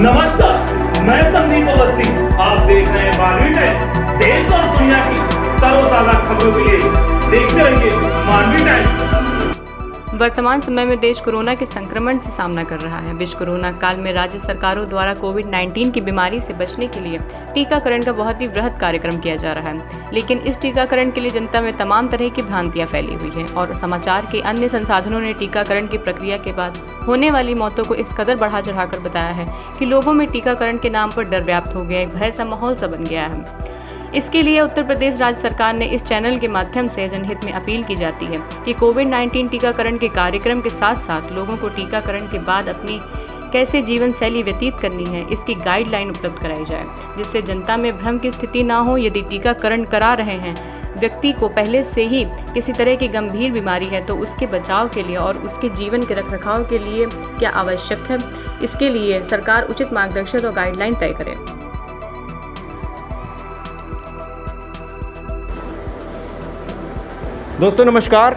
नमस्कार, मैं संदीप अवस्थी। आप देख रहे हैं मानवी टाइम्स। देश और दुनिया की तरोताजा खबरों के लिए देखते रहिए मानवी टाइम्स। वर्तमान समय में देश कोरोना के संक्रमण से सामना कर रहा है। विश्व कोरोना काल में राज्य सरकारों द्वारा कोविड-19 की बीमारी से बचने के लिए टीकाकरण का बहुत ही वृहद कार्यक्रम किया जा रहा है, लेकिन इस टीकाकरण के लिए जनता में तमाम तरह की भ्रांतियां फैली हुई हैं और समाचार के अन्य संसाधनों ने टीकाकरण की प्रक्रिया के बाद होने वाली मौतों को इस कदर बढ़ा चढ़ाकर बताया है कि लोगों में टीकाकरण के नाम पर डर व्याप्त हो गया, एक भय सा माहौल सा बन गया है। इसके लिए उत्तर प्रदेश राज्य सरकार ने इस चैनल के माध्यम से जनहित में अपील की जाती है कि कोविड-19 टीकाकरण के कार्यक्रम के साथ साथ लोगों को टीकाकरण के बाद अपनी कैसे जीवन शैली व्यतीत करनी है, इसकी गाइडलाइन उपलब्ध कराई जाए, जिससे जनता में भ्रम की स्थिति ना हो। यदि टीकाकरण करा रहे हैं व्यक्ति को पहले से ही किसी तरह की गंभीर बीमारी है तो उसके बचाव के लिए और उसके जीवन के रखरखाव के लिए क्या आवश्यक है, इसके लिए सरकार उचित मार्गदर्शन और गाइडलाइन तय करे। दोस्तों नमस्कार।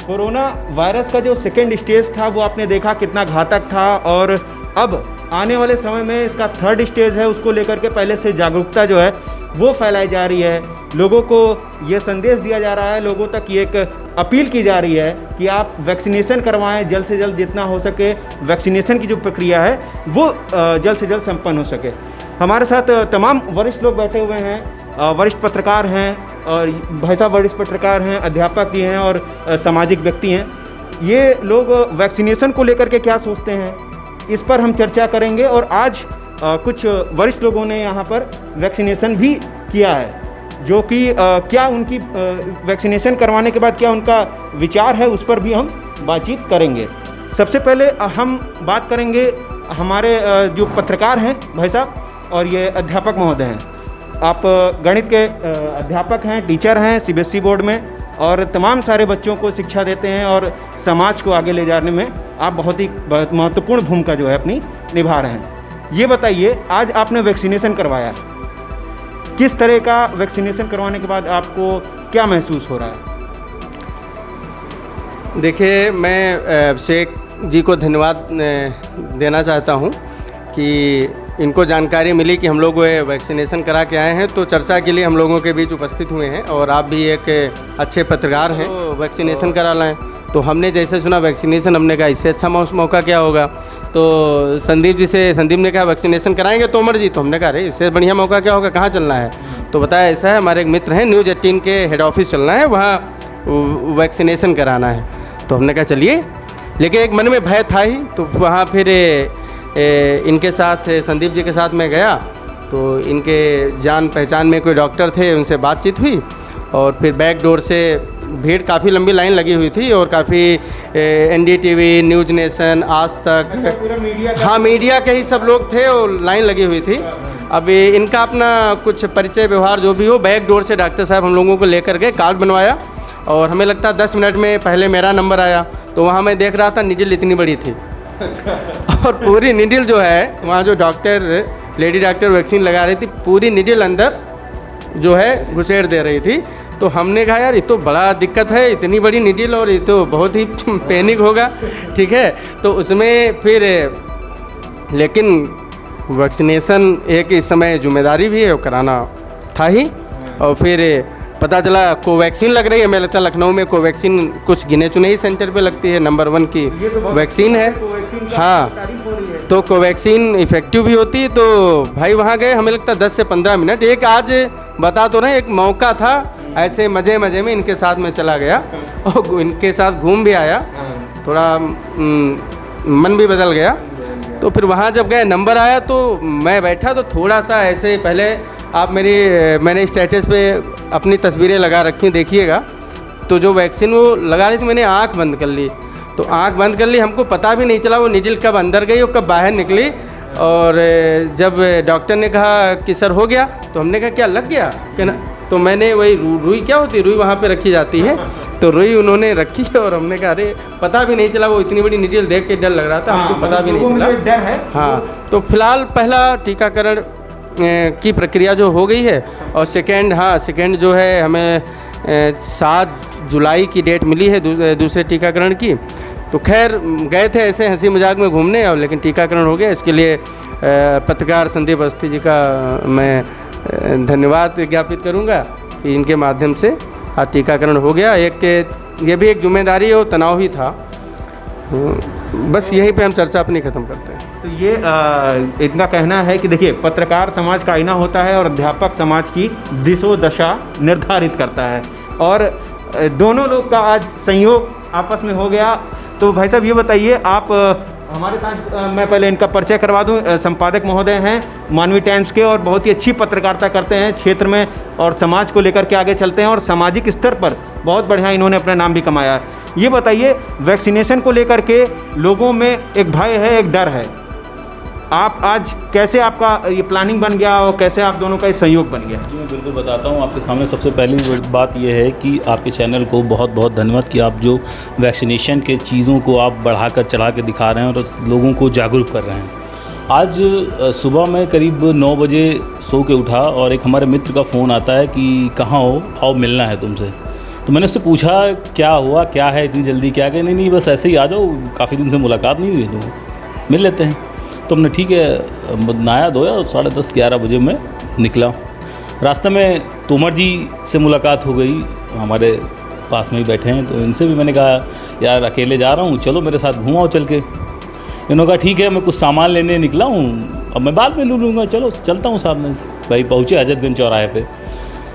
कोरोना वायरस का जो सेकेंड स्टेज था वो आपने देखा कितना घातक था, और अब आने वाले समय में इसका थर्ड स्टेज है, उसको लेकर के पहले से जागरूकता जो है वो फैलाई जा रही है। लोगों को ये संदेश दिया जा रहा है, लोगों तक ये एक अपील की जा रही है कि आप वैक्सीनेशन करवाएं, जल्द से जल्द जितना हो सके वैक्सीनेशन की जो प्रक्रिया है वो जल्द से जल्द संपन्न हो सके। हमारे साथ तमाम वरिष्ठ लोग बैठे हुए हैं, वरिष्ठ पत्रकार हैं और भाई साहब वरिष्ठ पत्रकार हैं, अध्यापक भी हैं और सामाजिक व्यक्ति हैं। ये लोग वैक्सीनेशन को लेकर के क्या सोचते हैं, इस पर हम चर्चा करेंगे। और आज कुछ वरिष्ठ लोगों ने यहाँ पर वैक्सीनेशन भी किया है, जो कि क्या उनकी वैक्सीनेशन करवाने के बाद क्या उनका विचार है, उस पर भी हम बातचीत करेंगे। सबसे पहले हम बात करेंगे हमारे जो पत्रकार हैं भाई साहब और ये अध्यापक महोदय हैं। आप गणित के अध्यापक हैं, टीचर हैं सीबीएसई बोर्ड में, और तमाम सारे बच्चों को शिक्षा देते हैं और समाज को आगे ले जाने में आप बहुत महत्वपूर्ण भूमिका जो है अपनी निभा रहे हैं। ये बताइए, आज आपने वैक्सीनेशन करवाया, किस तरह का वैक्सीनेशन करवाने के बाद आपको क्या महसूस हो रहा है? देखिए, मैं शेख जी को धन्यवाद देना चाहता हूँ कि इनको जानकारी मिली कि हम लोग वैक्सीनेशन करा के आए हैं, तो चर्चा के लिए हम लोगों के बीच उपस्थित हुए हैं। और आप भी एक अच्छे पत्रकार हैं, तो वैक्सीनेशन करा लाएँ। तो हमने जैसे सुना वैक्सीनेशन, हमने कहा इससे अच्छा मौका क्या होगा। तो संदीप ने कहा वैक्सीनेशन कराएंगे तोमर जी। तो हमने कहा अरे इससे बढ़िया मौका क्या होगा, कहाँ चलना है। तो बताया ऐसा है, हमारे एक मित्र हैं न्यूज़ 18 के हेड ऑफिस चलना है, वहाँ वैक्सीनेशन कराना है। तो हमने कहा चलिए, लेकिन एक मन में भय था ही। तो वहाँ फिर इनके साथ संदीप जी के साथ मैं गया, तो इनके जान पहचान में कोई डॉक्टर थे, उनसे बातचीत हुई। और फिर बैक डोर से भीड़, काफ़ी लंबी लाइन लगी हुई थी और काफ़ी एनडीटीवी, न्यूज़ नेशन, आज तक, हाँ मीडिया के ही सब लोग थे और लाइन लगी हुई थी। अब इनका अपना कुछ परिचय व्यवहार जो भी हो, बैक डोर से डॉक्टर साहब हम लोगों को लेकर के कार्ड बनवाया, और हमें लगता 10 मिनट में पहले मेरा नंबर आया। तो वहाँ मैं देख रहा था निडिल इतनी बड़ी थी और पूरी निडिल जो है, वहाँ जो लेडी डॉक्टर वैक्सीन लगा रही थी, पूरी निडिल अंदर जो है घुसेड़ दे रही थी। तो हमने कहा यार ये तो बड़ा दिक्कत है, इतनी बड़ी निडिल, और ये तो बहुत ही पैनिक होगा, ठीक है। तो उसमें फिर लेकिन वैक्सीनेशन एक इस समय जिम्मेदारी भी है, वो कराना था ही। और फिर पता चला कोवैक्सीन लग रही है। मैं लगता है लखनऊ में कोवैक्सीन कुछ गिने चुने ही सेंटर पे लगती है, नंबर 1 की वैक्सीन है। हाँ, तो कोवैक्सीन इफ़ेक्टिव भी होती है। तो भाई वहाँ गए, हमें लगता है 10 से 15 मिनट। एक आज बता तो रहे, एक मौका था, ऐसे मज़े में इनके साथ में चला गया और इनके साथ घूम भी आया, थोड़ा मन भी बदल गया। तो फिर वहाँ जब गए, नंबर आया तो मैं बैठा, तो थोड़ा सा ऐसे, पहले आप मैंने स्टेटस पे अपनी तस्वीरें लगा रखी, देखिएगा। तो जो वैक्सीन वो लगा रही थी, मैंने आंख बंद कर ली। तो आंख बंद कर ली, हमको पता भी नहीं चला वो निडिल कब अंदर गई और कब बाहर निकली। और जब डॉक्टर ने कहा कि सर हो गया, तो हमने कहा क्या लग गया क्या ना। तो मैंने वही रुई क्या होती है, रुई वहाँ पे रखी जाती है, तो रुई उन्होंने रखी और हमने कहा अरे पता भी नहीं चला, वो इतनी बड़ी निडिल देख के डर लग रहा था, हमको पता भी नहीं चला। डर है। हाँ, तो फिलहाल पहला टीकाकरण की प्रक्रिया जो हो गई है, और सेकेंड जो है हमें 7 जुलाई की डेट मिली है दूसरे टीकाकरण की। तो खैर गए थे ऐसे हंसी मजाक में घूमने, और लेकिन टीकाकरण हो गया। इसके लिए पत्रकार संदीप अवस्थी जी का मैं धन्यवाद ज्ञापित करूंगा कि इनके माध्यम से आज टीकाकरण हो गया। ये भी एक जिम्मेदारी और तनाव ही था। बस यहीं पे हम चर्चा अपनी ख़त्म करते हैं। तो ये इनका कहना है कि देखिए, पत्रकार समाज का आईना होता है और अध्यापक समाज की दिशो दशा निर्धारित करता है, और दोनों लोग का आज संयोग आपस में हो गया। तो भाई साहब ये बताइए, आप हमारे साथ मैं पहले इनका परिचय करवा दूं। संपादक महोदय हैं मानवी टाइम्स के, और बहुत ही अच्छी पत्रकारिता करते हैं क्षेत्र में, और समाज को लेकर के आगे चलते हैं, और सामाजिक स्तर पर बहुत बढ़िया इन्होंने अपना नाम भी कमाया है। ये बताइए, वैक्सीनेशन को लेकर के लोगों में एक भय है, एक डर है, आप आज कैसे आपका ये प्लानिंग बन गया और कैसे आप दोनों का ये सहयोग बन गया? जी मैं बिल्कुल बताता हूँ आपके सामने। सबसे पहली बात यह है कि आपके चैनल को बहुत बहुत धन्यवाद कि आप जो वैक्सीनेशन के चीज़ों को आप बढ़ाकर चढ़ा के दिखा रहे हैं और लोगों को जागरूक कर रहे हैं। आज सुबह मैं करीब 9 बजे सो के उठा और एक हमारे मित्र का फ़ोन आता है कि कहाँ हो, आओ मिलना है तुमसे। तो मैंने उससे पूछा क्या हुआ, क्या है इतनी जल्दी, क्या कहे, नहीं बस ऐसे ही आ जाओ, काफ़ी दिन से मुलाकात नहीं हुई तो मिल लेते हैं। तो हमने ठीक है नहाया धोया और 10:30-11 बजे मैं निकला। रास्ते में तोमर जी से मुलाकात हो गई, हमारे पास में ही बैठे हैं। तो इनसे भी मैंने कहा यार अकेले जा रहा हूँ, चलो मेरे साथ घुमाओ चल के। इन्होंने कहा ठीक है, मैं कुछ सामान लेने निकला हूँ, अब मैं बाद में ले लूँगा, चलो चलता हूँ साथ में। भाई पहुँचे हजरतगंज चौराहे पे,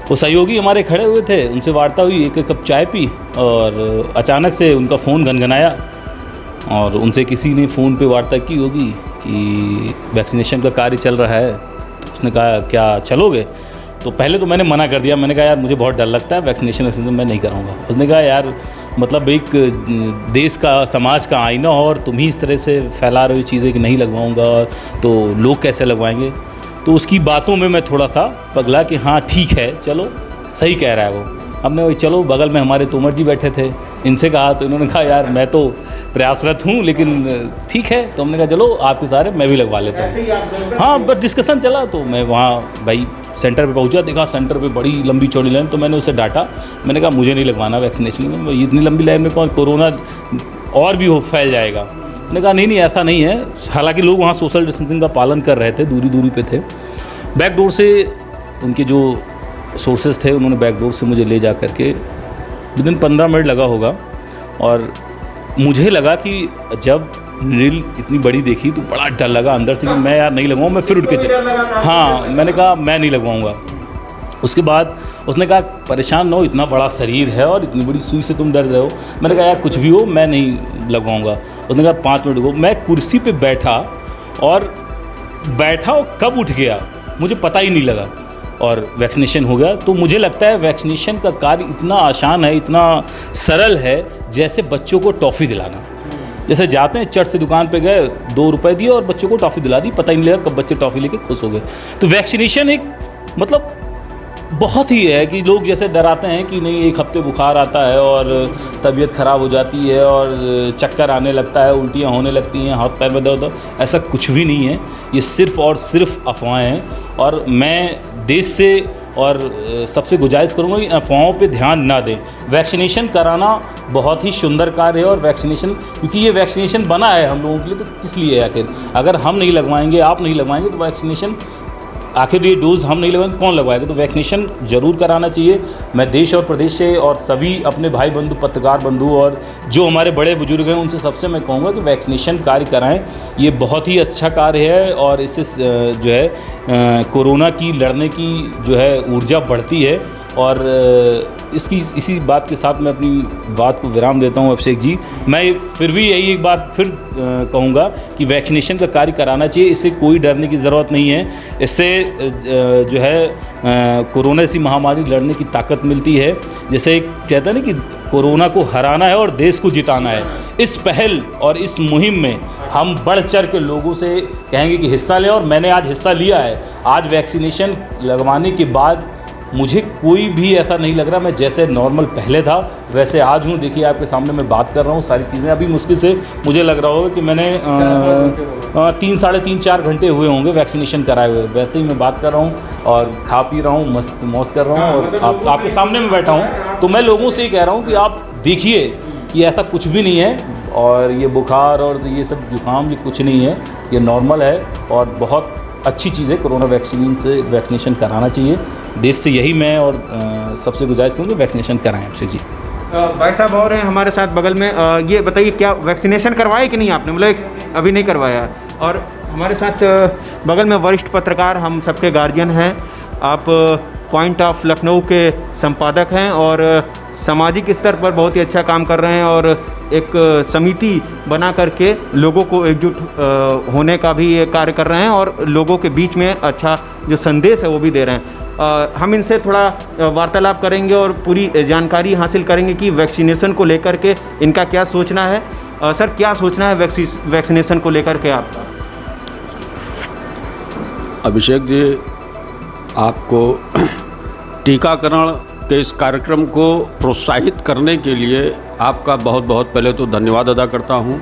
वो सहयोगी हमारे खड़े हुए थे, उनसे वार्ता हुई, एक कप चाय पी, और अचानक से उनका फ़ोन गनगनाया और उनसे किसी ने फ़ोन पे वार्ता की होगी कि वैक्सीनेशन का कार्य चल रहा है। तो उसने कहा क्या चलोगे? तो पहले तो मैंने मना कर दिया, मैंने कहा यार मुझे बहुत डर लगता है, वैक्सीनेशन मैं नहीं कराऊंगा। उसने कहा यार मतलब एक देश का, समाज का आईना हो और तुम ही इस तरह से फैला रहे हो चीज़ें कि नहीं लगवाऊंगा, तो लोग कैसे लगवाएंगे? तो उसकी बातों में मैं थोड़ा सा पगला कि हाँ ठीक है, चलो सही कह रहा है वो। हमने वही चलो, बगल में हमारे तोमर जी बैठे थे, इनसे कहा तो इन्होंने कहा यार मैं तो प्रयासरत हूँ लेकिन ठीक है। तो हमने कहा चलो आपके सारे मैं भी लगवा लेता हूँ। हाँ बस डिस्कशन चला। तो मैं वहाँ भाई सेंटर पे पहुँचा, देखा सेंटर पे बड़ी लंबी चौड़ी लाइन। तो मैंने उसे डांटा, मैंने कहा मुझे नहीं लगवाना वैक्सीनेशन में, इतनी लंबी लाइन में कौन, कोरोना और भी फैल जाएगा। उन्होंने कहा नहीं ऐसा नहीं है। हालाँकि लोग वहाँ सोशल डिस्टेंसिंग का पालन कर रहे थे, दूरी पे थे। बैक डोर से उनके जो सोर्सेज थे उन्होंने बैक डोर से मुझे ले जा करके विदिन 15 मिनट लगा होगा। और मुझे लगा कि जब नील इतनी बड़ी देखी तो बड़ा डर लगा अंदर से कि मैं यार नहीं लगवाऊँ। मैं फिर उठ के हाँ मैंने कहा मैं नहीं लगवाऊँगा। उसके बाद उसने कहा परेशान ना हो, इतना बड़ा शरीर है और इतनी बड़ी सुई से तुम डर रहे हो। मैंने कहा यार कुछ भी हो मैं नहीं लगवाऊँगा। उसने कहा 5 मिनट रुको। मैं कुर्सी पे बैठा और कब उठ गया मुझे पता ही नहीं लगा और वैक्सीनेशन हो गया। तो मुझे लगता है वैक्सीनेशन का कार्य इतना आसान है, इतना सरल है, जैसे बच्चों को टॉफ़ी दिलाना। जैसे जाते हैं चट से दुकान पे गए, 2 रुपए दिए और बच्चों को टॉफ़ी दिला दी, पता ही नहीं लगा कब बच्चे टॉफ़ी लेके खुश हो गए। तो वैक्सीनेशन एक मतलब बहुत ही है कि लोग जैसे डराते हैं कि नहीं 1 हफ्ते बुखार आता है और तबीयत ख़राब हो जाती है और चक्कर आने लगता है, उल्टियाँ होने लगती हैं, हाथ पैर में दर्द। ऐसा कुछ भी नहीं है, ये सिर्फ़ और सिर्फ अफवाहें हैं। और मैं देश से और सबसे गुजारिश करूँगा कि अफवाहों पे ध्यान ना दें। वैक्सीनेशन कराना बहुत ही सुंदर कार्य है। और वैक्सीनेशन, क्योंकि ये वैक्सीनेशन बना है हम लोगों के लिए, तो किस लिए है आखिर? अगर हम नहीं लगवाएंगे, आप नहीं लगवाएंगे, तो वैक्सीनेशन आखिर ये डोज़ हम नहीं लगवाएंगे कौन लगवाएगा? तो वैक्सीनेशन ज़रूर कराना चाहिए। मैं देश और प्रदेश से और सभी अपने भाई बंधु, पत्रकार बंधु और जो हमारे बड़े बुजुर्ग हैं उनसे सबसे मैं कहूँगा कि वैक्सीनेशन कार्य कराएं। ये बहुत ही अच्छा कार्य है और इससे जो है कोरोना की लड़ने की जो है ऊर्जा बढ़ती है। और इसी बात के साथ मैं अपनी बात को विराम देता हूँ अभिषेक जी। मैं फिर भी यही एक बात फिर कहूँगा कि वैक्सीनेशन का कार्य कराना चाहिए, इससे कोई डरने की ज़रूरत नहीं है। इससे जो है कोरोना सी महामारी लड़ने की ताकत मिलती है। जैसे कहते हैं ना कि कोरोना को हराना है और देश को जिताना है। इस पहल और इस मुहिम में हम बढ़ चढ़ के लोगों से कहेंगे कि हिस्सा लें, और मैंने आज हिस्सा लिया है। आज वैक्सीनेशन लगवाने के बाद मुझे कोई भी ऐसा नहीं लग रहा, मैं जैसे नॉर्मल पहले था वैसे आज हूँ। देखिए आपके सामने मैं बात कर रहा हूँ, सारी चीज़ें अभी मुश्किल से मुझे लग रहा होगा कि मैंने 3 साढ़े 3-4 घंटे हुए होंगे वैक्सीनेशन कराए हुए। वैसे ही मैं बात कर रहा हूँ और खा पी रहा हूँ, मस्त मौज कर रहा हूँ और आपके सामने में बैठा हूँ। तो मैं लोगों से ही कह रहा हूँ कि आप देखिए कि ऐसा कुछ भी नहीं है। और ये बुखार और ये सब जुकाम ये कुछ नहीं है, ये नॉर्मल है और बहुत अच्छी चीज़ है। कोरोना वैक्सीनेशन कराना चाहिए। देश से यही मैं और सबसे गुजारिश करूँगा, वैक्सीनेशन कराएं अभिषेक जी। भाई साहब और हैं हमारे साथ बगल में, ये बताइए क्या वैक्सीनेशन करवाया कि नहीं आपने? मतलब अभी नहीं करवाया। और हमारे साथ बगल में वरिष्ठ पत्रकार, हम सबके गार्जियन हैं। आप पॉइंट ऑफ लखनऊ के संपादक हैं और सामाजिक स्तर पर बहुत ही अच्छा काम कर रहे हैं और एक समिति बना करके लोगों को एकजुट होने का भी ये कार्य कर रहे हैं और लोगों के बीच में अच्छा जो संदेश है वो भी दे रहे हैं। हम इनसे थोड़ा वार्तालाप करेंगे और पूरी जानकारी हासिल करेंगे कि वैक्सीनेशन को लेकर के इनका क्या सोचना है। सर, क्या सोचना है वैक्सीनेशन को लेकर के आपका? अभिषेक जी, आपको टीकाकरण के इस कार्यक्रम को प्रोत्साहित करने के लिए आपका बहुत बहुत पहले तो धन्यवाद अदा करता हूं।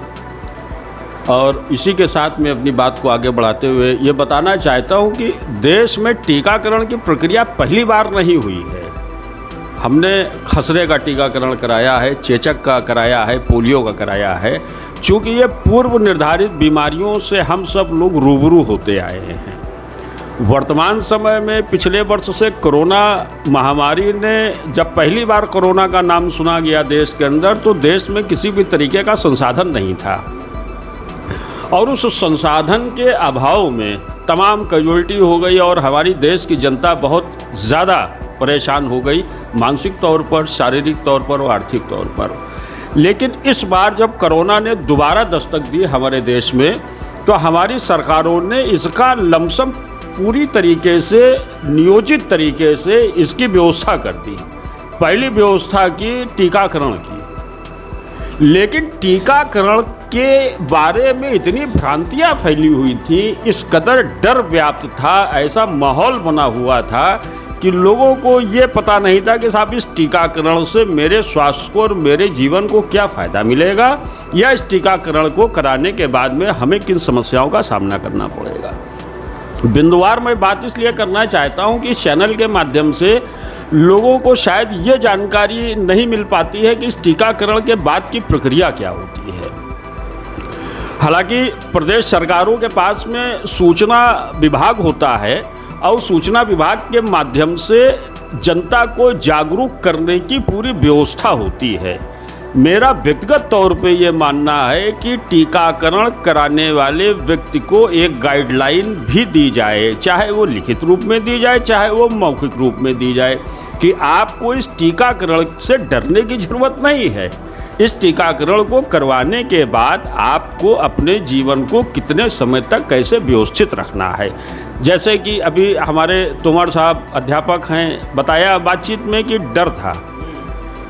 और इसी के साथ मैं अपनी बात को आगे बढ़ाते हुए ये बताना चाहता हूं कि देश में टीकाकरण की प्रक्रिया पहली बार नहीं हुई है। हमने खसरे का टीकाकरण कराया है, चेचक का कराया है, पोलियो का कराया है। चूँकि ये पूर्व निर्धारित बीमारियों से हम सब लोग रूबरू होते आए हैं। वर्तमान समय में पिछले वर्ष से कोरोना महामारी ने जब पहली बार कोरोना का नाम सुना गया देश के अंदर, तो देश में किसी भी तरीके का संसाधन नहीं था और उस संसाधन के अभाव में तमाम कैजुअल्टी हो गई और हमारी देश की जनता बहुत ज़्यादा परेशान हो गई, मानसिक तौर पर, शारीरिक तौर पर और आर्थिक तौर पर। लेकिन इस बार जब कोरोना ने दोबारा दस्तक दी हमारे देश में, तो हमारी सरकारों ने इसका लमसम पूरी तरीके से नियोजित तरीके से इसकी व्यवस्था कर दी। पहली व्यवस्था की टीकाकरण की, लेकिन टीकाकरण के बारे में इतनी भ्रांतियां फैली हुई थी, इस कदर डर व्याप्त था, ऐसा माहौल बना हुआ था कि लोगों को ये पता नहीं था कि साहब इस टीकाकरण से मेरे स्वास्थ्य को और मेरे जीवन को क्या फ़ायदा मिलेगा, या इस टीकाकरण को कराने के बाद में हमें किन समस्याओं का सामना करना पड़ेगा। बिंदुवार मैं बात इसलिए करना चाहता हूं कि इस चैनल के माध्यम से लोगों को शायद ये जानकारी नहीं मिल पाती है कि इस टीकाकरण के बाद की प्रक्रिया क्या होती है। हालांकि प्रदेश सरकारों के पास में सूचना विभाग होता है और सूचना विभाग के माध्यम से जनता को जागरूक करने की पूरी व्यवस्था होती है। मेरा व्यक्तिगत तौर पे ये मानना है कि टीकाकरण कराने वाले व्यक्ति को एक गाइडलाइन भी दी जाए, चाहे वो लिखित रूप में दी जाए, चाहे वो मौखिक रूप में दी जाए, कि आपको इस टीकाकरण से डरने की ज़रूरत नहीं है। इस टीकाकरण को करवाने के बाद आपको अपने जीवन को कितने समय तक कैसे व्यवस्थित रखना है। जैसे कि अभी हमारे तोमर साहब अध्यापक हैं, बताया बातचीत में कि डर था।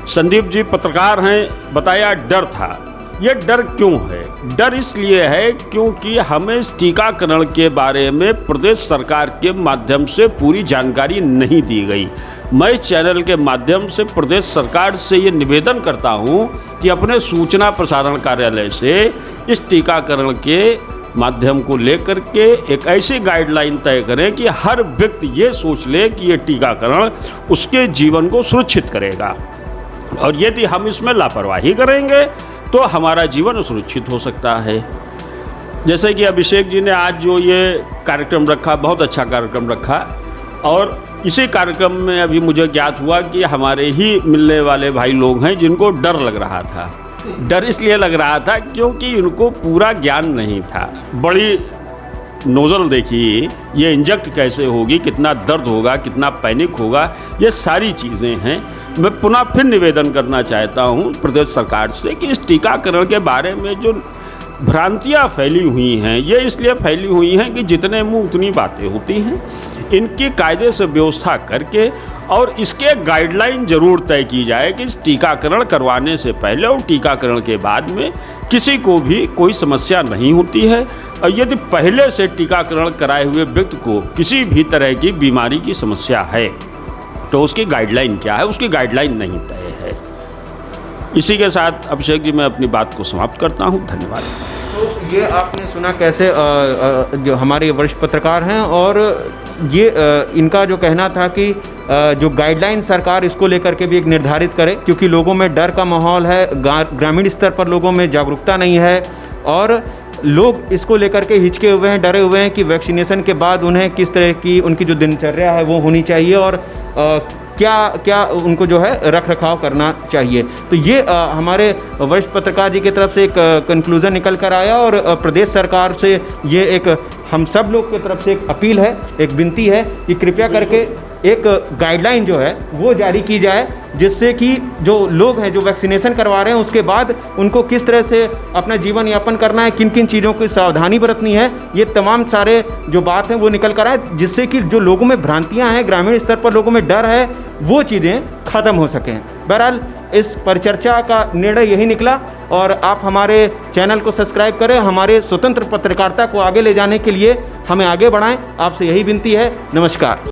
संदीप जी पत्रकार हैं, बताया डर था। ये डर क्यों है? डर इसलिए है क्योंकि हमें इस टीकाकरण के बारे में प्रदेश सरकार के माध्यम से पूरी जानकारी नहीं दी गई। मैं इस चैनल के माध्यम से प्रदेश सरकार से ये निवेदन करता हूँ कि अपने सूचना प्रसारण कार्यालय से इस टीकाकरण के माध्यम को लेकर के एक ऐसी गाइडलाइन तय करें कि हर व्यक्ति ये सोच ले कि ये टीकाकरण उसके जीवन को सुरक्षित करेगा, और यदि हम इसमें लापरवाही करेंगे तो हमारा जीवन सुरक्षित हो सकता है। जैसे कि अभिषेक जी ने आज जो ये कार्यक्रम रखा, बहुत अच्छा कार्यक्रम रखा, और इसी कार्यक्रम में अभी मुझे ज्ञात हुआ कि हमारे ही मिलने वाले भाई लोग हैं जिनको डर लग रहा था। डर इसलिए लग रहा था क्योंकि इनको पूरा ज्ञान नहीं था। बड़ी नोज़ल देखिए, ये इंजेक्ट कैसे होगी, कितना दर्द होगा, कितना पैनिक होगा, ये सारी चीज़ें हैं। मैं पुनः फिर निवेदन करना चाहता हूँ प्रदेश सरकार से कि इस टीकाकरण के बारे में जो भ्रांतियाँ फैली हुई हैं, ये इसलिए फैली हुई हैं कि जितने मुँह उतनी बातें होती हैं। इनकी कायदे से व्यवस्था करके और इसके गाइडलाइन जरूर तय की जाए कि इस टीकाकरण करवाने से पहले और टीकाकरण के बाद में किसी को भी कोई समस्या नहीं होती है। और यदि पहले से टीकाकरण कराए हुए व्यक्ति को किसी भी तरह की बीमारी की समस्या है तो उसकी गाइडलाइन क्या है, उसकी गाइडलाइन नहीं तय है। इसी के साथ अभिषेक जी मैं अपनी बात को समाप्त करता हूँ। धन्यवाद। तो ये आपने सुना कैसे जो हमारे वरिष्ठ पत्रकार हैं, और ये इनका जो कहना था कि जो गाइडलाइन सरकार इसको लेकर के भी एक निर्धारित करे, क्योंकि लोगों में डर का माहौल है, ग्रामीण स्तर पर लोगों में जागरूकता नहीं है और लोग इसको लेकर के हिचके हुए हैं, डरे हुए हैं कि वैक्सीनेशन के बाद उन्हें किस तरह की उनकी जो दिनचर्या है वो होनी चाहिए और क्या क्या उनको जो है रख रखाव करना चाहिए। तो ये हमारे वरिष्ठ पत्रकार जी की तरफ से एक कंक्लूज़न निकल कर आया और प्रदेश सरकार से ये एक हम सब लोग की तरफ से एक अपील है, एक विनती है कि कृपया करके एक गाइडलाइन जो है वो जारी की जाए, जिससे कि जो लोग हैं जो वैक्सीनेशन करवा रहे हैं उसके बाद उनको किस तरह से अपना जीवन यापन करना है, किन किन चीज़ों की सावधानी बरतनी है, ये तमाम सारे जो बात हैं वो निकल कर आए, जिससे कि जो लोगों में भ्रांतियां हैं, ग्रामीण स्तर पर लोगों में डर है, वो चीज़ें ख़त्म हो सकें। बहरहाल इस परिचर्चा का निर्णय यही निकला और आप हमारे चैनल को सब्सक्राइब करें, हमारे स्वतंत्र पत्रकारिता को आगे ले जाने के लिए हमें आगे बढ़ाएं, आपसे यही विनती है। नमस्कार।